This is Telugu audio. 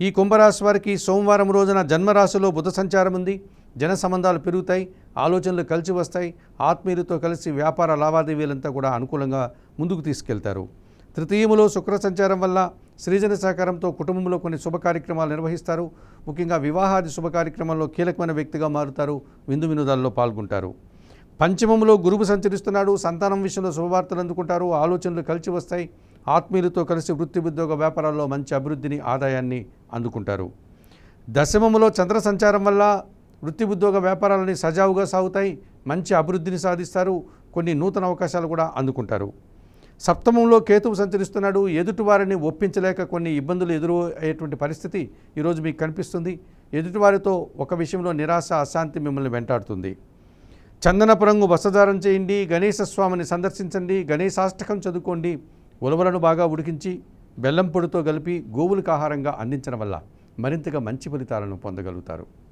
ఈ కుంభరాశి వారికి సోమవారం రోజున జన్మరాశిలో బుధ సంచారం ఉంది. జన సంబంధాలు పెరుగుతాయి, ఆలోచనలు కలిసి వస్తాయి. ఆత్మీయులతో కలిసి వ్యాపార లావాదేవీలంతా కూడా అనుకూలంగా ముందుకు తీసుకెళ్తారు. తృతీయములో శుక్ర సంచారం వల్ల సృజన సహకారంతో కుటుంబంలో కొన్ని శుభ కార్యక్రమాలు నిర్వహిస్తారు. ముఖ్యంగా వివాహాది శుభ కార్యక్రమాల్లో కీలకమైన వ్యక్తిగా మారుతారు. విందు వినోదాల్లో పాల్గొంటారు. పంచమములో గురువు సంచరిస్తున్నాడు. సంతానం విషయంలో శుభవార్తలు అందుకుంటారు. ఆలోచనలు కలిసి వస్తాయి. ఆత్మీయులతో కలిసి వృత్తి ఉద్యోగ వ్యాపారాల్లో మంచి అభివృద్ధిని, ఆదాయాన్ని అందుకుంటారు. దశమములో చంద్ర సంచారం వల్ల వృత్తి ఉద్యోగ వ్యాపారాలని సజావుగా సాగుతాయి. మంచి అభివృద్ధిని సాధిస్తారు. కొన్ని నూతన అవకాశాలు కూడా అందుకుంటారు. సప్తమంలో కేతువు సంచరిస్తున్నాడు. ఎదుటివారిని ఒప్పించలేక కొన్ని ఇబ్బందులు ఎదురయ్యేటువంటి పరిస్థితి ఈరోజు మీకు కనిపిస్తుంది. ఎదుటివారితో ఒక విషయంలో నిరాశ, అశాంతి మిమ్మల్ని వెంటాడుతుంది. చందనపు రంగు వస్త్రధారణ చేయండి. గణేశ స్వామిని సందర్శించండి. గణేశాష్టకం చదువుకోండి. ఉలవలను బాగా ఉడికించి బెల్లం పొడితో కలిపి గోవులకు ఆహారంగా అందించడం వల్ల మరింతగా మంచి ఫలితాలను పొందగలుగుతారు.